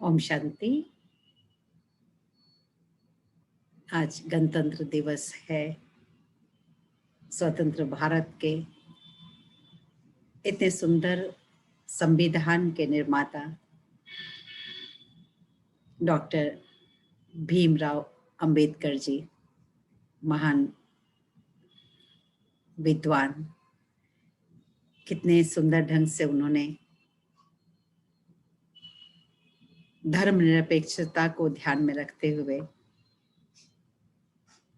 ओम शांति। आज गणतंत्र दिवस है। स्वतंत्र भारत के इतने सुंदर संविधान के निर्माता डॉक्टर भीमराव अंबेडकर जी, महान विद्वान, कितने सुंदर ढंग से उन्होंने धर्मनिरपेक्षता को ध्यान में रखते हुए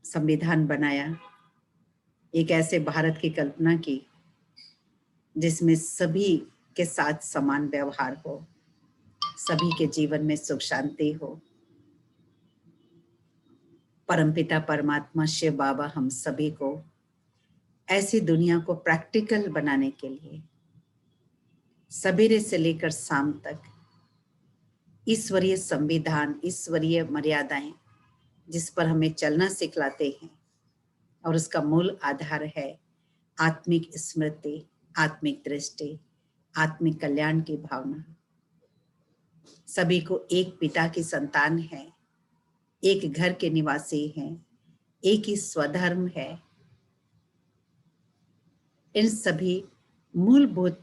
संविधान बनाया। एक ऐसे भारत की कल्पना की जिसमें सभी के साथ समान व्यवहार हो, सभी के जीवन में सुख शांति हो। परमपिता परमात्मा शिव बाबा हम सभी को ऐसी दुनिया को प्रैक्टिकल बनाने के लिए सवेरे से लेकर शाम तक ईश्वरीय संविधान, ईश्वरीय मर्यादाएं जिस पर हमें चलना सिखलाते हैं, और उसका मूल आधार है आत्मिक स्मृति, आत्मिक दृष्टि, आत्मिक कल्याण की भावना। सभी को एक पिता की संतान है, एक घर के निवासी हैं, एक ही स्वधर्म है। इन सभी मूलभूत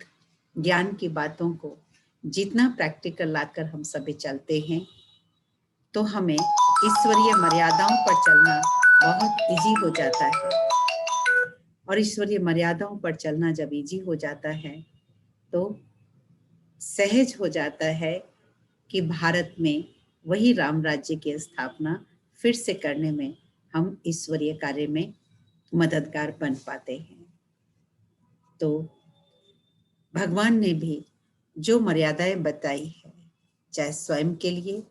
ज्ञान की बातों को जितना प्रैक्टिकल लाकर हम सभी चलते हैं तो हमें ईश्वरीय मर्यादाओं पर चलना बहुत इजी हो जाता है। और ईश्वरीय मर्यादाओं पर चलना जब इजी हो जाता है तो सहज हो जाता है कि भारत में वही राम राज्य की स्थापना फिर से करने में हम ईश्वरीय कार्य में मददगार बन पाते हैं। तो भगवान ने भी जो मर्यादाएं बताई है, चाहे स्वयं के लिए,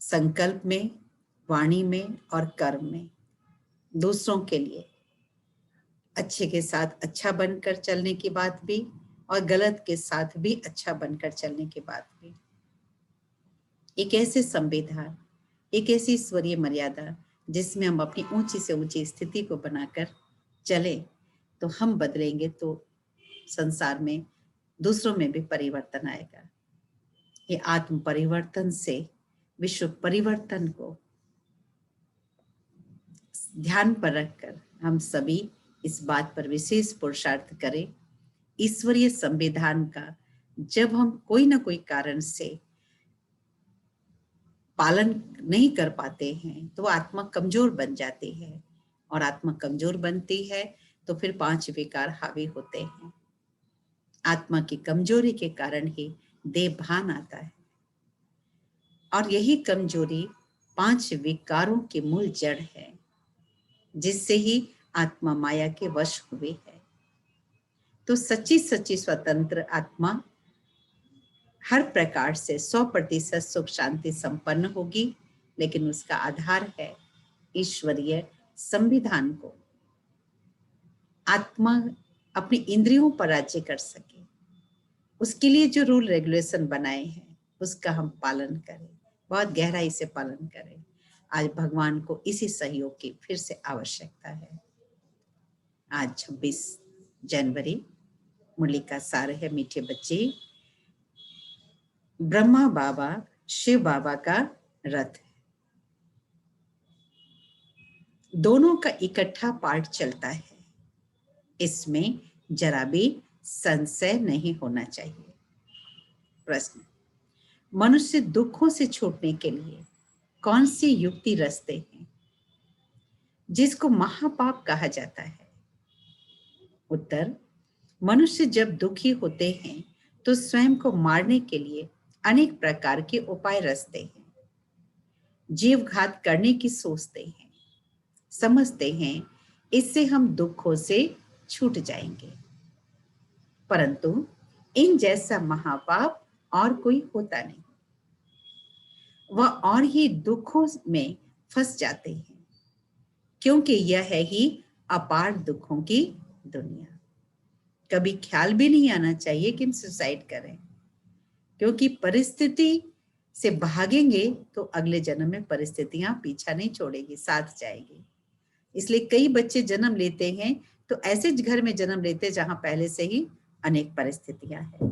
संकल्प में, वाणी में और कर्म में, दूसरों के लिए अच्छे के साथ अच्छा बनकर चलने की बात भी और गलत के साथ भी अच्छा बनकर चलने की बात भी। एक ऐसे संविधान, एक ऐसी ईश्वरीय मर्यादा जिसमें हम अपनी ऊंची से ऊंची स्थिति को बनाकर चले तो हम बदलेंगे तो संसार में दूसरों में भी परिवर्तन आएगा। ये आत्म परिवर्तन से विश्व परिवर्तन को ध्यान पर रखकर हम सभी इस बात पर विशेष पुरुषार्थ करें। ईश्वरीय संविधान का जब हम कोई ना कोई कारण से पालन नहीं कर पाते हैं तो आत्मा कमजोर बन जाती है, और आत्मा कमजोर बनती है तो फिर 5 विकार हावी होते हैं। आत्मा की कमजोरी के कारण ही देहभान आता है, और यही कमजोरी 5 विकारों की मूल जड़ है जिससे ही आत्मा माया के वश हुई है। तो सच्ची सच्ची स्वतंत्र आत्मा हर प्रकार से 100% सुख शांति संपन्न होगी, लेकिन उसका आधार है ईश्वरीय संविधान को। आत्मा अपनी इंद्रियों पर राज्य कर सके, उसके लिए जो रूल रेगुलेशन बनाए हैं उसका हम पालन करें, बहुत गहराई से पालन करें। आज भगवान को इसी सहयोग की फिर से आवश्यकता है। आज 26 जनवरी, मुरली का सार है मीठे बच्चे, ब्रह्मा बाबा शिव बाबा का रथ है। दोनों का इकट्ठा पाठ चलता है, इसमें जरा भी संशय नहीं होना चाहिए। प्रश्न: मनुष्य दुखों से छूटने के लिए कौन सी युक्ति रचते हैं जिसको महापाप कहा जाता है? उत्तर: मनुष्य जब दुखी होते हैं तो स्वयं को मारने के लिए अनेक प्रकार के उपाय रचते हैं, जीवघात करने की सोचते हैं, समझते हैं इससे हम दुखों से छूट जाएंगे, परंतु इन जैसा महापाप और कोई होता नहीं। वह और ही दुखों में फंस जाते हैं, क्योंकि यह है ही अपार दुखों की दुनिया। कभी ख्याल भी नहीं आना चाहिए कि हम सुसाइड करें, क्योंकि परिस्थिति से भागेंगे तो अगले जन्म में परिस्थितियां पीछा नहीं छोड़ेगी, साथ जाएगी। इसलिए कई बच्चे जन्म लेते हैं तो ऐसे घर में जन्म लेते हैं जहां पहले से ही अनेक परिस्थितियां हैं।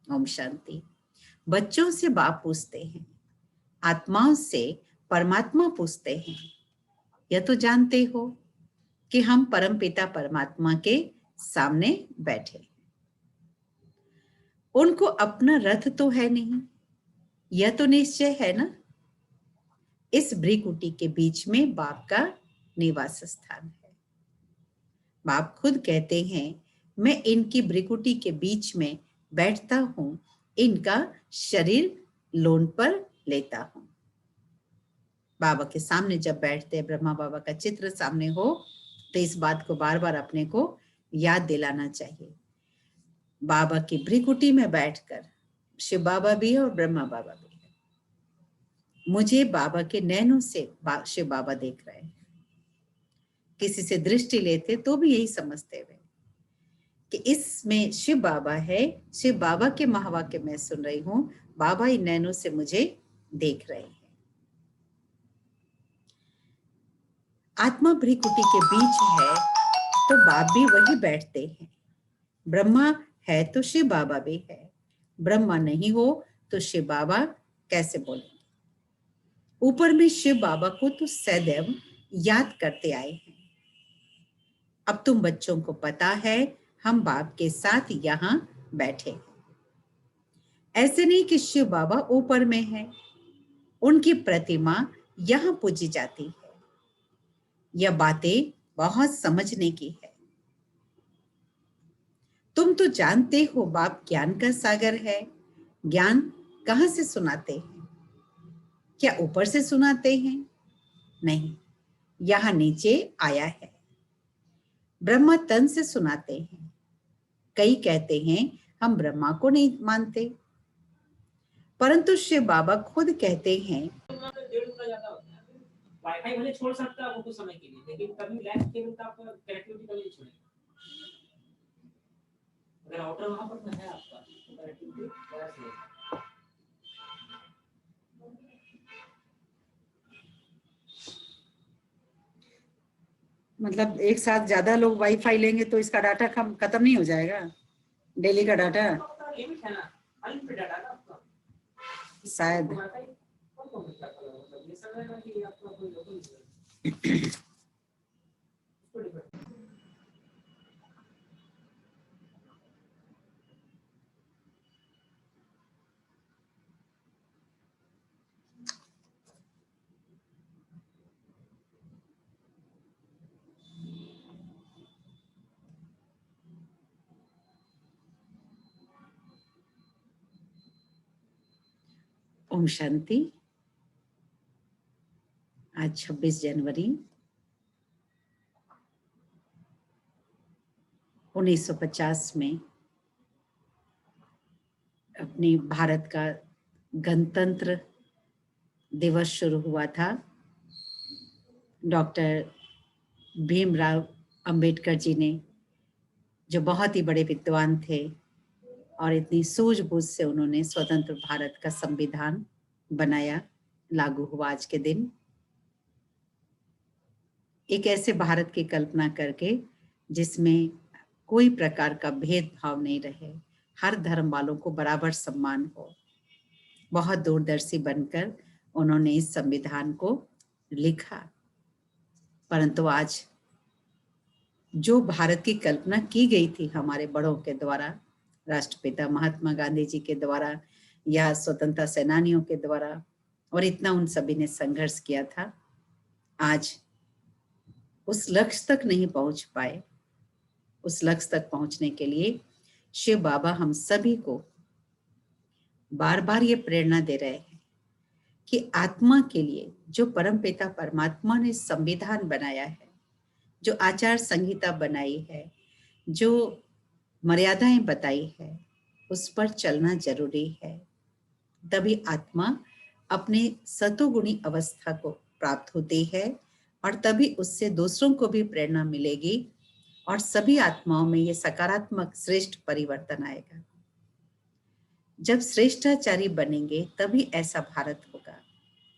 ओम शांति। बच्चों से बाप पूछते हैं, आत्माओं से परमात्मा पूछते हैं। यह तो जानते हो कि हम परमपिता परमात्मा के सामने बैठे। उनको अपना रथ तो है नहीं, यह तो निश्चय है ना। इस भ्रिकुटी के बीच में बाप का निवास स्थान है। बाप खुद कहते हैं, मैं इनकी भ्रिकुटी के बीच में बैठता हूं, इनका शरीर लोन पर लेता हूं। बाबा के सामने जब बैठते हैं, ब्रह्मा बाबा का चित्र सामने हो, तो इस बात को बार बार अपने को याद दिलाना चाहिए। बाबा की भ्रिकुटी में बैठकर शिव बाबा भी है और ब्रह्मा बाबा भी है। मुझे बाबा के नैनों से शिव बाबा देख रहे हैं। किसी से दृष्टि लेते तो भी यही समझते हुए कि इसमें शिव बाबा है। शिव बाबा के महावाक्य मैं सुन रही हूं, बाबा इन नैनों से मुझे देख रहे हैं। आत्मा भ्रिकुटी के बीच है तो बाप भी वही बैठते हैं। ब्रह्मा है तो शिव बाबा भी है। ब्रह्मा नहीं हो तो शिव बाबा कैसे बोलेंगे। ऊपर में शिव बाबा को तो सदैव याद करते आए हैं। अब तुम बच्चों को पता है हम बाप के साथ यहाँ बैठे हैं। ऐसे नहीं कि शिव बाबा ऊपर में है, उनकी प्रतिमा यहाँ पूजी जाती है। यह बातें बहुत समझने की है। तुम तो जानते हो बाप ज्ञान का सागर है। ज्ञान कहाँ से सुनाते हैं? क्या ऊपर से सुनाते हैं? नहीं, यहाँ नीचे आया है। ब्रह्मा तन से सुनाते हैं। कई कहते हैं हम ब्रह्मा को नहीं मानते, परंतु शिव बाबा खुद कहते हैं, वाईफाई भले छोड़ सकता है कुछ समय के लिए, लेकिन कभी लैंड केबल का आपका कनेक्टिविटी कभी नहीं छोड़ेगा। अगर राउटर वहां पर है आपका तो कनेक्टिविटी वैसे है। मतलब एक साथ ज्यादा लोग वाईफाई लेंगे तो इसका डाटा खत्म नहीं हो जाएगा, डेली का डाटा लिमिट है ना, अनलिमिटेड डाटा है आपका शायद। ये सब है कि आपका कोई लोकल ओम शांति। आज 26 जनवरी 1950 में अपने भारत का गणतंत्र दिवस शुरू हुआ था। डॉक्टर भीमराव अंबेडकर जी ने, जो बहुत ही बड़े विद्वान थे और इतनी सूझबूझ से उन्होंने स्वतंत्र भारत का संविधान बनाया, लागू हुआ आज के दिन। एक ऐसे भारत की कल्पना करके जिसमें कोई प्रकार का भेदभाव नहीं रहे, हर धर्म वालों को बराबर सम्मान हो। बहुत दूरदर्शी बनकर उन्होंने इस संविधान को लिखा। परंतु आज जो भारत की कल्पना की गई थी हमारे बड़ों के द्वारा, राष्ट्रपिता महात्मा गांधी जी के द्वारा या स्वतंत्रता सेनानियों के द्वारा, और इतना उन सभी ने संघर्ष किया था, आज उस लक्ष्य तक नहीं पहुंच पाए। उस लक्ष्य तक पहुंचने के लिए शिव बाबा हम सभी को बार बार ये प्रेरणा दे रहे हैं कि आत्मा के लिए जो परमपिता परमात्मा ने संविधान बनाया है, जो आचार संहिता बनाई है, जो मर्यादाएं बताई है, उस पर चलना जरूरी है। तभी आत्मा अपने सतोगुणी अवस्था को प्राप्त होती है और तभी उससे दूसरों को भी प्रेरणा मिलेगी और सभी आत्माओं में ये सकारात्मक श्रेष्ठ परिवर्तन आएगा। जब श्रेष्ठाचारी बनेंगे तभी ऐसा भारत होगा।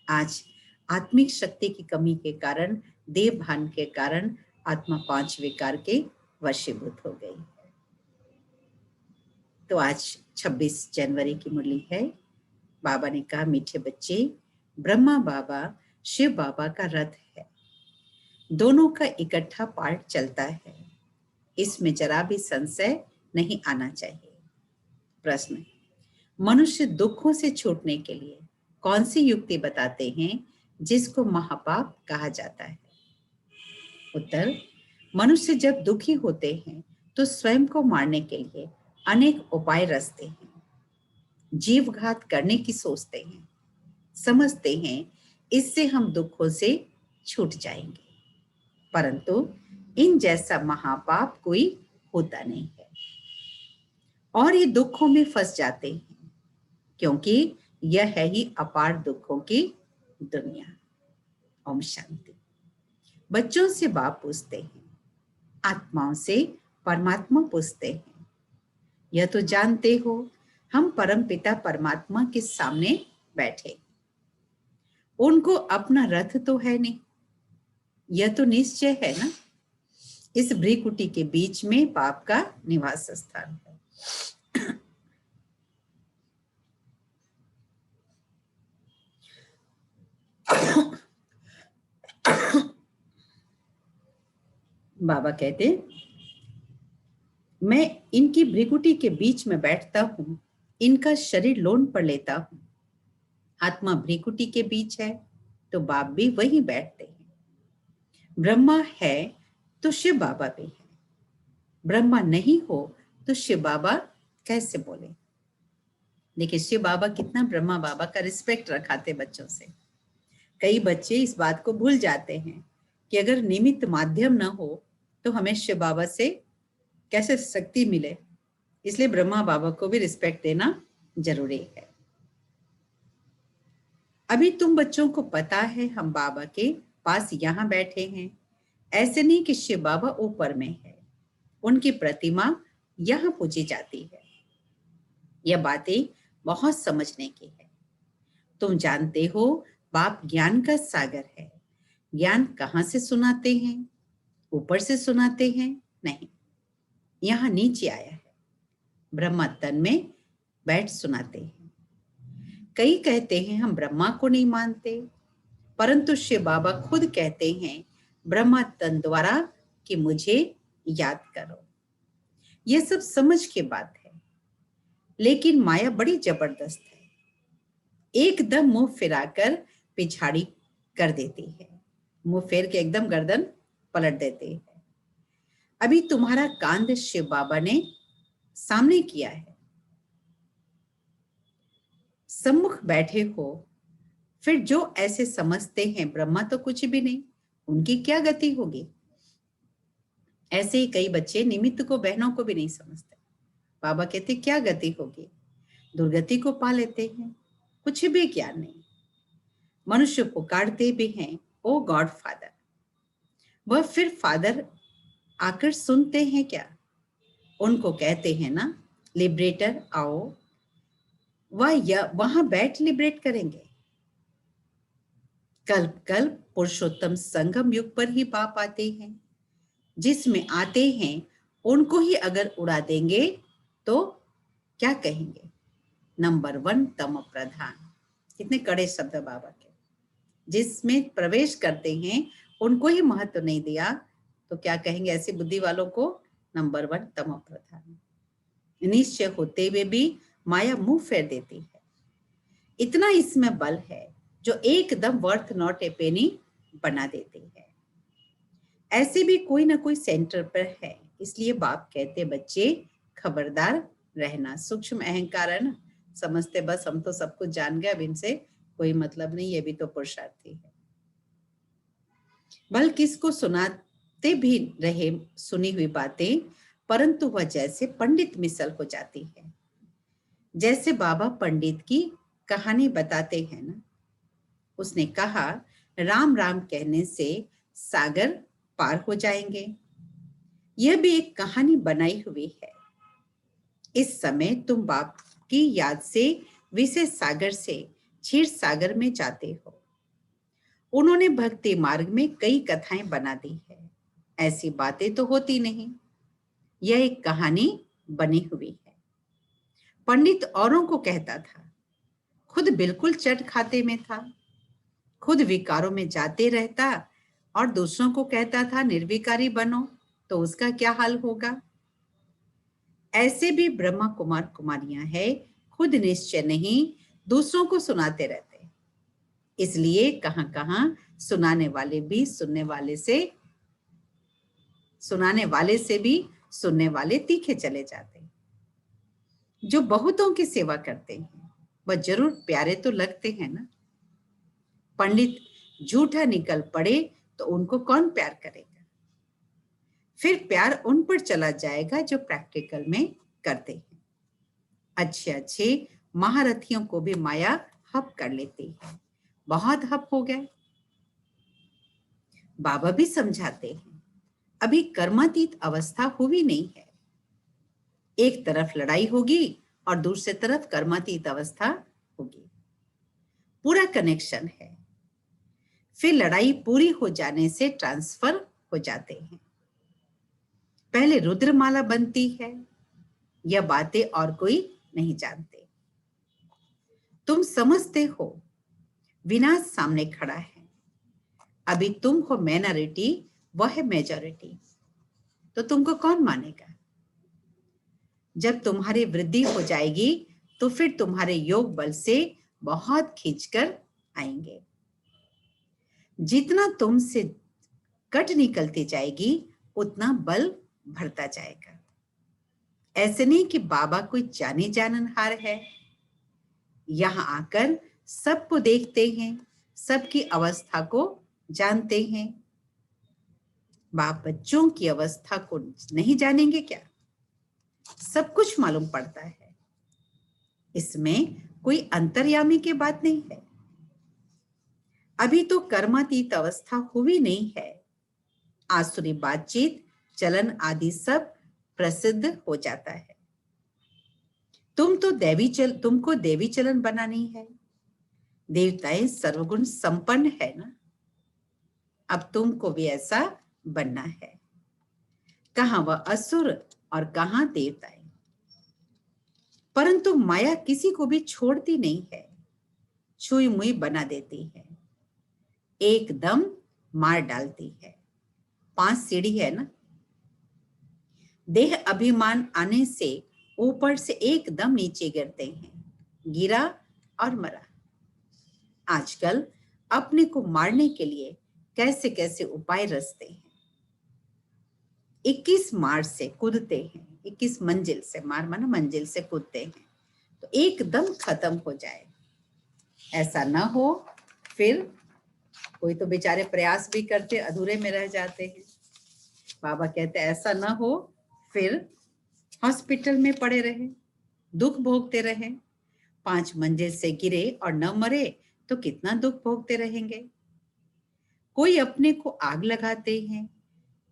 आज आत्मिक शक्ति की कमी के कारण, देव भान के कारण आत्मा 5 विकार के वशीभूत हो गई है। तो आज 26 जनवरी की मुरली है। बाबा ने कहा, मीठे बच्चे, ब्रह्मा बाबा शिव बाबा का रथ है, दोनों का इकट्ठा पार्ट चलता है, इसमें जरा भी संशय नहीं आना चाहिए। प्रश्न, मनुष्य दुखों से छूटने के लिए कौन सी युक्ति बताते हैं जिसको महापाप कहा जाता है? उत्तर, मनुष्य जब दुखी होते हैं तो स्वयं को मारने के लिए अनेक उपाय रचते हैं, जीवघात करने की सोचते हैं, समझते हैं इससे हम दुखों से छूट जाएंगे, परंतु इन जैसा महापाप कोई होता नहीं है और ये दुखों में फंस जाते हैं, क्योंकि यह है ही अपार दुखों की दुनिया। ओम शांति। बच्चों से बाप पूछते हैं, आत्माओं से परमात्मा पूछते हैं, यह तो जानते हो हम परमपिता परमात्मा के सामने बैठे, उनको अपना रथ तो है नहीं, यह तो निश्चय है ना। इस भ्रीकुटी के बीच में बाप का निवास स्थान है। बाबा कहते, मैं इनकी भ्रिकुटी के बीच में बैठता हूं, इनका शरीर लोन पर लेता हूं। आत्मा भ्रिकुटी के बीच है तो बाप भी वहीं बैठते हैं। ब्रह्मा है तो शिव बाबा भी है, ब्रह्मा नहीं हो तो शिव बाबा कैसे बोले? देखिए शिव बाबा कितना ब्रह्मा बाबा का रिस्पेक्ट रखाते बच्चों से। कई बच्चे इस बात को भूल जाते हैं कि अगर निमित्त माध्यम न हो तो हमें शिव बाबा से कैसे शक्ति मिले, इसलिए ब्रह्मा बाबा को भी रिस्पेक्ट देना जरूरी है। अभी तुम बच्चों को पता है हम बाबा के पास यहाँ बैठे हैं, ऐसे नहीं कि शिव बाबा ऊपर में है, उनकी प्रतिमा यहाँ पूजी जाती है। यह बातें बहुत समझने की है। तुम जानते हो बाप ज्ञान का सागर है। ज्ञान कहाँ से सुनाते हैं? ऊपर से सुनाते हैं? नहीं, यहाँ नीचे आया है, ब्रह्मा तन में बैठ सुनाते हैं। कई कहते हैं हम ब्रह्मा को नहीं मानते, परंतु शिव बाबा खुद कहते हैं ब्रह्मा तन द्वारा कि मुझे याद करो। यह सब समझ के बात है, लेकिन माया बड़ी जबरदस्त है, एकदम मुंह फिराकर पिछाड़ी कर देती है, मुंह फेर के एकदम गर्दन पलट देती है। अभी तुम्हारा कांद शिव बाबा ने सामने किया है, सम्मुख बैठे हो, फिर जो ऐसे समझते हैं ब्रह्मा तो कुछ भी नहीं, उनकी क्या गति होगी? ऐसे ही कई बच्चे निमित्त को, बहनों को भी नहीं समझते। बाबा कहते क्या गति होगी? दुर्गति को पा लेते हैं, कुछ भी ज्ञान नहीं। मनुष्य पुकारते भी हैं ओ गॉड फादर, वह फिर फादर आकर सुनते हैं क्या? उनको कहते हैं ना लिबरेटर आओ, वह वहां बैठ लिबरेट करेंगे। कल्प कल्प पुरुषोत्तम संगम युग पर ही बाप आते हैं, जिसमें आते हैं उनको ही अगर उड़ा देंगे तो क्या कहेंगे? नंबर 1 तम प्रधान। कितने कड़े शब्द बाबा के। जिसमें प्रवेश करते हैं उनको ही महत्व नहीं दिया तो क्या कहेंगे ऐसी बुद्धि वालों को? नंबर 1 तम प्रधान। निश्चय होते हुए भी माया मुंह फेर देती है। इतना इसमें बल है जो एकदम वर्थ नॉट ए पेनी बना देती है। ऐसे भी कोई ना कोई सेंटर पर है, इसलिए बाप कहते बच्चे खबरदार रहना। सूक्ष्म अहंकार है ना, समझते बस हम तो सब कुछ जान गए, अब इनसे कोई मतलब नहीं, ये भी तो पुरुषार्थी है। बल किसको सुनाते भी रहे सुनी हुई बातें, परंतु वह जैसे पंडित मिसल हो जाती है। जैसे बाबा पंडित की कहानी बताते हैं ना, उसने कहा राम राम कहने से सागर पार हो जाएंगे। यह भी एक कहानी बनाई हुई है। इस समय तुम बाप की याद से विषय सागर से क्षीर सागर में जाते हो। उन्होंने भक्ति मार्ग में कई कथाएं बना दी है, ऐसी बातें तो होती नहीं, यह एक कहानी बनी हुई है। पंडित औरों को कहता था, खुद बिल्कुल चट खाते में था, खुद विकारों में जाते रहता और दूसरों को कहता था निर्विकारी बनो, तो उसका क्या हाल होगा। ऐसे भी ब्रह्मा कुमार कुमारियां हैं, खुद निश्चय नहीं, दूसरों को सुनाते रहते। इसलिए कहां कहां सुनाने वाले भी सुनाने वाले से भी सुनने वाले तीखे चले जाते। जो बहुतों की सेवा करते हैं वह जरूर प्यारे तो लगते हैं ना। पंडित झूठा निकल पड़े तो उनको कौन प्यार करेगा। फिर प्यार उन पर चला जाएगा जो प्रैक्टिकल में करते हैं। अच्छे अच्छे महारथियों को भी माया हप कर लेती है। बहुत हप हो गए। बाबा भी समझाते हैं, अभी कर्मातीत अवस्था हुई नहीं है। एक तरफ लड़ाई होगी और दूसरी तरफ कर्मातीत अवस्था होगी। पूरा कनेक्शन है। फिर लड़ाई पूरी हो जाने से ट्रांसफर हो जाते हैं। पहले रुद्रमाला बनती है। यह बातें और कोई नहीं जानते। तुम समझते हो विनाश सामने खड़ा है। अभी तुम हो माइनॉरिटी, वह है मेजॉरिटी, तो तुमको कौन मानेगा। जब तुम्हारी वृद्धि हो जाएगी तो फिर तुम्हारे योग बल से बहुत खींचकर आएंगे। जितना तुमसे कट निकलती जाएगी उतना बल बढ़ता जाएगा। ऐसे नहीं कि बाबा कोई जाने जाननहार है। यहां आकर सबको देखते हैं, सबकी अवस्था को जानते हैं। बाप बच्चों की अवस्था को नहीं जानेंगे क्या। सब कुछ मालूम पड़ता है। इसमें कोई अंतर्यामी की बात नहीं है। अभी तो कर्मातीत अवस्था हुई नहीं है। आसुरी बातचीत, चलन आदि सब प्रसिद्ध हो जाता है। तुमको देवी चलन बनानी है। देवताएं सर्वगुण संपन्न है ना। अब तुमको भी ऐसा बनना है। कहां वह असुर और कहां देवताएं। परंतु माया किसी को भी छोड़ती नहीं है। छुई मुई बना देती है, एकदम मार डालती है। 5 सीढ़ी है ना। देह अभिमान आने से ऊपर से एकदम नीचे गिरते हैं। गिरा और मरा। आजकल अपने को मारने के लिए कैसे कैसे उपाय रचते हैं। 21 मार से कूदते हैं। 21 मंजिल से, मार माना मंजिल से कूदते हैं तो एकदम खत्म हो जाए। ऐसा ना हो। फिर कोई तो बेचारे प्रयास भी करते, अधूरे में रह जाते हैं। बाबा कहते ऐसा ना हो, फिर हॉस्पिटल में पड़े रहे, दुख भोगते रहे। 5 मंजिल से गिरे और न मरे तो कितना दुख भोगते रहेंगे। कोई अपने को आग लगाते हैं,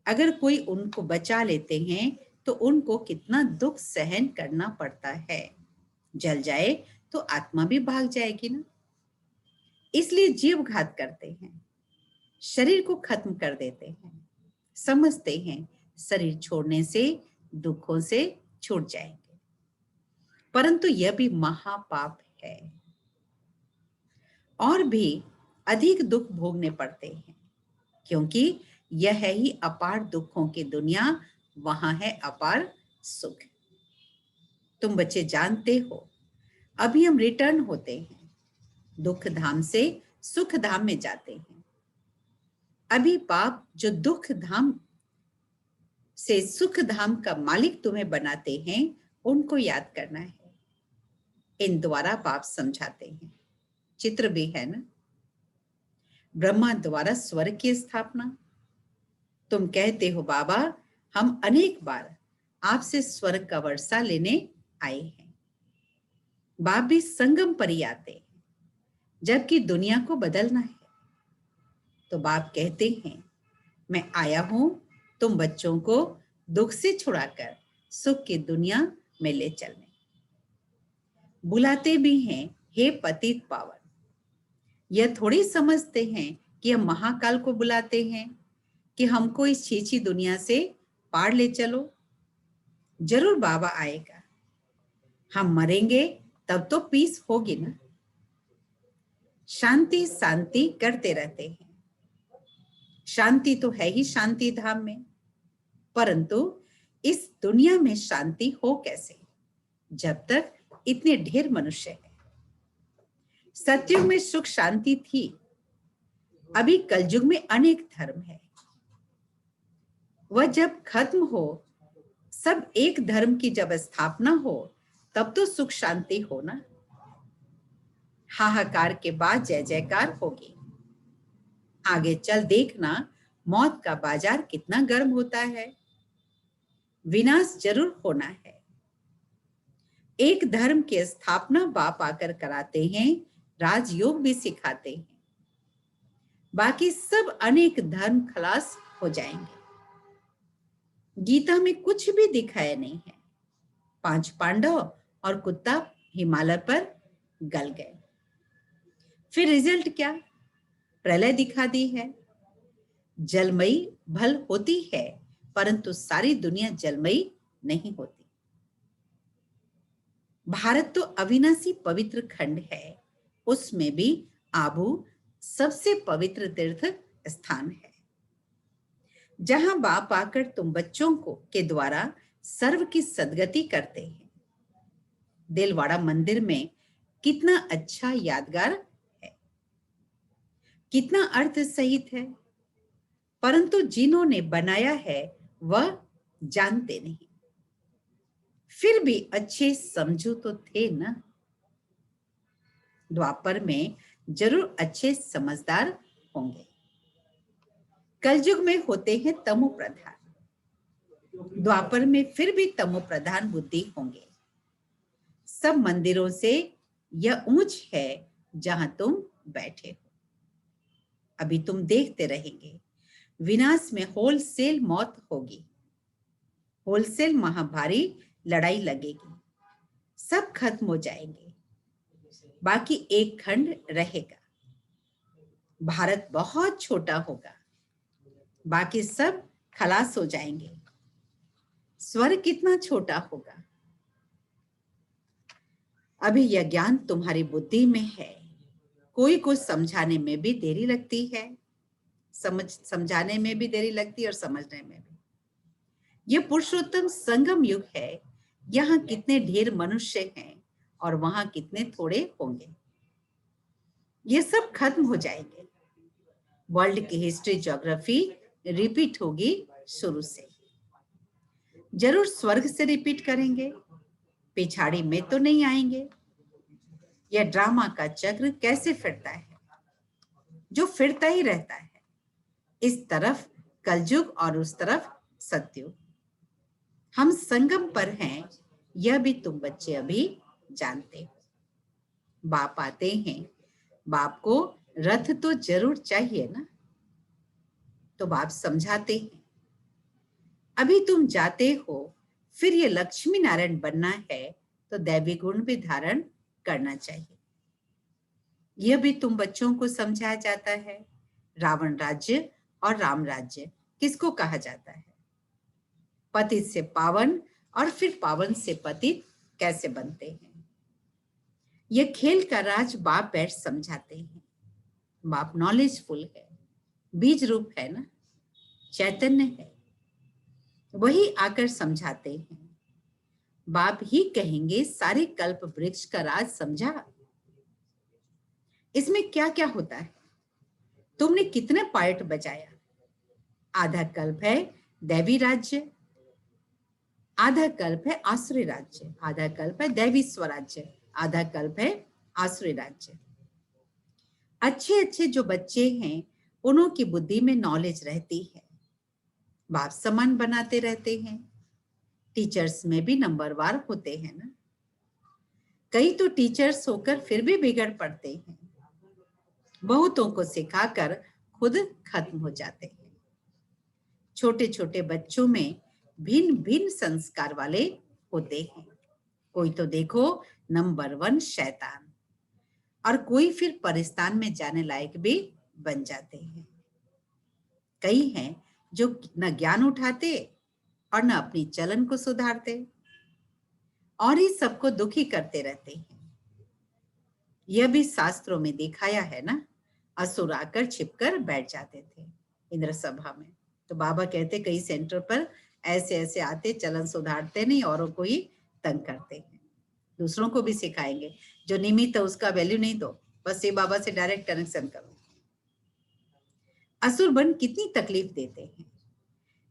अगर कोई उनको बचा लेते हैं तो उनको कितना दुख सहन करना पड़ता है। जल जाए तो आत्मा भी भाग जाएगी ना। इसलिए जीव घात करते हैं, शरीर को खत्म कर देते हैं। समझते हैं शरीर छोड़ने से दुखों से छूट जाएंगे, परंतु यह भी महापाप है। और भी अधिक दुख भोगने पड़ते हैं, क्योंकि यह है ही अपार दुखों की दुनिया, वहां है अपार सुख। तुम बच्चे जानते हो, अभी हम रिटर्न होते हैं, दुख धाम से सुख धाम में जाते हैं। अभी बाप जो दुख धाम से सुख धाम का मालिक तुम्हें बनाते हैं, उनको याद करना है। इन द्वारा बाप समझाते हैं। चित्र भी है ना। ब्रह्मा द्वारा स्वर्ग की स्थापना। तुम कहते हो बाबा, हम अनेक बार आपसे स्वर्ग का वर्षा लेने आए हैं। बाप भी संगम पर ही आते हैं, जबकि दुनिया को बदलना है। तो बाप कहते हैं, मैं आया हूं तुम बच्चों को दुख से छुड़ाकर सुख की दुनिया में ले चलने। बुलाते भी हैं, हे पतित पावन। यह थोड़ी समझते हैं कि हम महाकाल को बुलाते हैं कि हमको इस छीछी दुनिया से पार ले चलो। जरूर बाबा आएगा। हम मरेंगे तब तो पीस होगी ना। शांति शांति करते रहते हैं। शांति तो है ही शांति धाम में, परंतु इस दुनिया में शांति हो कैसे जब तक इतने ढेर मनुष्य हैं। सतयुग में सुख शांति थी, अभी कलयुग में अनेक धर्म है। वह जब खत्म हो, सब एक धर्म की जब स्थापना हो, तब तो सुख शांति हो ना। हाहाकार के बाद जय जयकार होगी। आगे चल देखना, मौत का बाजार कितना गर्म होता है। विनाश जरूर होना है। एक धर्म की स्थापना बाप आकर कराते हैं, राजयोग भी सिखाते हैं। बाकी सब अनेक धर्म खलास हो जाएंगे। गीता में कुछ भी दिखाया नहीं है। 5 पांडव और कुत्ता हिमालय पर गल गए। फिर रिजल्ट क्या? प्रलय दिखा दी है। जलमयी भल होती है, परंतु सारी दुनिया जलमयी नहीं होती। भारत तो अविनाशी पवित्र खंड है, उसमें भी आबू सबसे पवित्र तीर्थ स्थान है, जहां बाप आकर तुम बच्चों को के द्वारा सर्व की सदगति करते हैं। दिलवाड़ा मंदिर में कितना अच्छा यादगार है, कितना अर्थ सहित है, परंतु जिन्होंने बनाया है वह जानते नहीं। फिर भी अच्छे समझो तो थे ना। द्वापर में जरूर अच्छे समझदार होंगे। कलयुग में होते हैं तमो प्रधान, द्वापर में फिर भी तमो प्रधान बुद्धि होंगे। सब मंदिरों से यह ऊंच है जहां तुम बैठे हो। अभी तुम देखते रहेंगे, विनाश में होलसेल मौत होगी, होलसेल महाभारी लड़ाई लगेगी, सब खत्म हो जाएंगे, बाकी एक खंड रहेगा। भारत बहुत छोटा होगा, बाकी सब खलास हो जाएंगे। स्वर्ग कितना छोटा होगा। अभी यह ज्ञान तुम्हारी बुद्धि में है। कोई को समझाने में भी देरी लगती है, समझाने में भी देरी लगती है और समझने में भी। यह पुरुषोत्तम संगम युग है। यहाँ कितने ढेर मनुष्य हैं और वहां कितने थोड़े होंगे। ये सब खत्म हो जाएंगे। वर्ल्ड की हिस्ट्री ज्योग्राफी रिपीट होगी शुरू से। जरूर स्वर्ग से रिपीट करेंगे, पिछाड़ी में तो नहीं आएंगे। यह ड्रामा का चक्र कैसे फिरता है, जो फिरता ही रहता है। इस तरफ कलयुग और उस तरफ सतयुग। हम संगम पर हैं, यह भी तुम बच्चे अभी जानते हो। बाप आते हैं, बाप को रथ तो जरूर चाहिए ना, तो बाप समझाते हैं। अभी तुम जाते हो, फिर ये लक्ष्मी नारायण बनना है तो दैवी गुण भी धारण करना चाहिए। यह भी तुम बच्चों को समझाया जाता है। रावण राज्य और राम राज्य किसको कहा जाता है? पतित से पावन और फिर पावन से पतित कैसे बनते हैं। यह खेल का राज बाप बैठ समझाते हैं। बाप नॉलेजफुल है, बीज रूप है ना, चैतन्य है, वही आकर समझाते हैं। बाप ही कहेंगे सारे कल्प वृक्ष का राज समझा। इसमें क्या क्या होता है, तुमने कितने पार्ट बजाया। आधा कल्प है दैवी राज्य, आधा कल्प है आसुरी राज्य, आधा कल्प है दैवी स्वराज्य, आधा कल्प है आसुरी राज्य। अच्छे अच्छे जो बच्चे हैं, उन्हों की बुद्धि में नॉलेज रहती है। बाप समान बनाते रहते हैं। टीचर्स में भी नंबरवार होते हैं ना। कई तो टीचर्स होकर फिर भी बिगड़ पड़ते हैं। बहुतों को सिखाकर खुद खत्म हो जाते हैं। छोटे छोटे बच्चों में भिन्न भिन्न संस्कार वाले होते हैं। कोई तो देखो नंबर 1 शैतान, और कोई फिर परिस्तान में जाने लायक भी बन जाते हैं। कई हैं जो न ज्ञान उठाते और न अपनी चलन को सुधारते, और ही सबको दुखी करते रहते हैं। यह भी शास्त्रों में दिखाया है ना, असुर आकर छिपकर बैठ जाते थे इंद्र सभा में। तो बाबा कहते कई सेंटर पर ऐसे ऐसे आते, चलन सुधारते नहीं, औरों को ही तंग करते हैं। दूसरों को भी सिखाएंगे, जो निमित्त है उसका वैल्यू नहीं दो, बस ये बाबा से डायरेक्ट कनेक्शन करो। असुर बन कितनी तकलीफ देते हैं,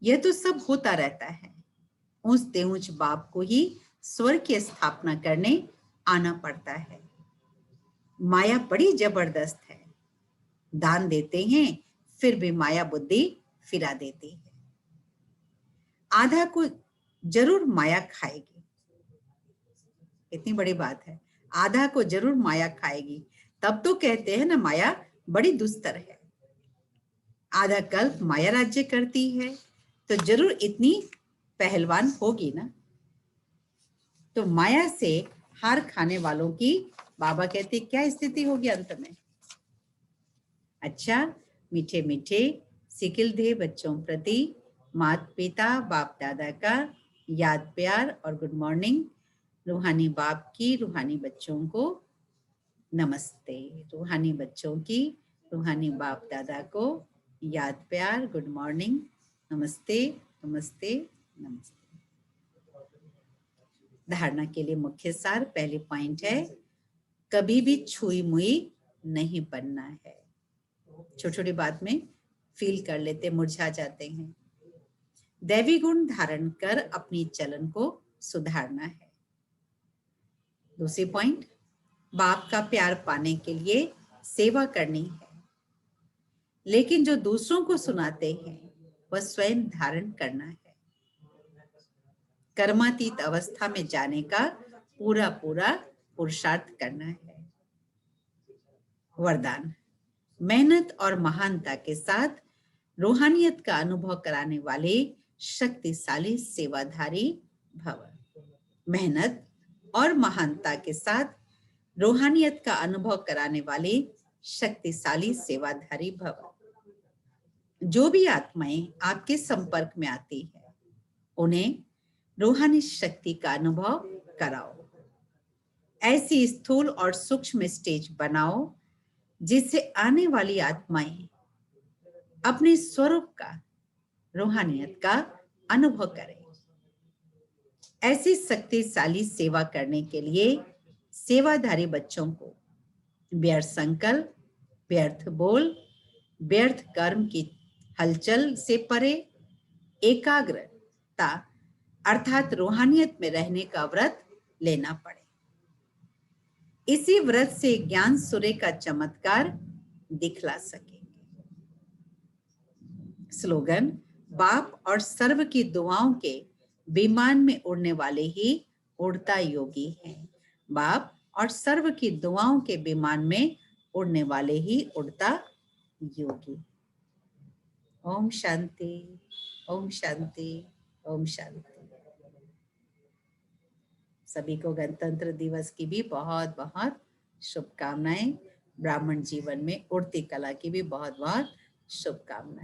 यह तो सब होता रहता है। ऊंचते ऊंच बाप को ही स्वर्ग की स्थापना करने आना पड़ता है। माया बड़ी जबरदस्त है, दान देते हैं फिर भी माया बुद्धि फिरा देती है। आधा को जरूर माया खाएगी, इतनी बड़ी बात है, आधा को जरूर माया खाएगी। तब तो कहते हैं ना माया बड़ी दुस्तर है। आधा कल्प माया राज्य करती है तो जरूर इतनी पहलवान होगी ना। तो माया से हार खाने वालों की बाबा कहते क्या स्थिति होगी अंत में। अच्छा, मीठे मीठे सिकिल दे बच्चों प्रति माता पिता बाप दादा का याद प्यार और गुड मॉर्निंग। रूहानी बाप की रूहानी बच्चों को नमस्ते। रूहानी बच्चों की रूहानी बाप दादा को याद प्यार, गुड मॉर्निंग, नमस्ते नमस्ते नमस्ते। धारणा के लिए मुख्य सार, पहली पॉइंट है कभी भी छुई मुई नहीं बनना है। छोटी छोटी बात में फील कर लेते, मुरझा जाते हैं। दैवी गुण धारण कर अपनी चलन को सुधारना है। दूसरी पॉइंट, बाप का प्यार पाने के लिए सेवा करनी है, लेकिन जो दूसरों को सुनाते हैं वह स्वयं धारण करना है। कर्मातीत अवस्था में जाने का पूरा पूरा पुरुषार्थ करना है। वरदान, मेहनत और महानता के साथ रूहानियत का अनुभव कराने वाले शक्तिशाली सेवाधारी भव। मेहनत और महानता के साथ रूहानियत का अनुभव कराने वाले शक्तिशाली सेवाधारी भव। जो भी आत्माएं आपके संपर्क में आती है उन्हें रूहानी शक्ति का अनुभव कराओ। ऐसी स्थूल और सूक्ष्म स्टेज बनाओ जिससे आने वाली आत्माएं अपने स्वरूप का, रूहानियत का अनुभव करें। ऐसी शक्तिशाली सेवा करने के लिए सेवाधारी बच्चों को व्यर्थ संकल्प, व्यर्थ बोल, व्यर्थ कर्म की हलचल से परे एकाग्रता अर्थात रूहानियत में रहने का व्रत लेना पड़े। इसी व्रत से ज्ञान सूर्य का चमत्कार दिखला सकेंगे। स्लोगन, बाप और सर्व की दुआओं के विमान में उड़ने वाले ही उड़ता योगी हैं। बाप और सर्व की दुआओं के विमान में उड़ने वाले ही उड़ता योगी। ओम शांति, ओम शांति, ओम शांति। सभी को गणतंत्र दिवस की भी बहुत बहुत शुभकामनाएं। ब्राह्मण जीवन में उड़ती कला की भी बहुत बहुत शुभकामनाएं।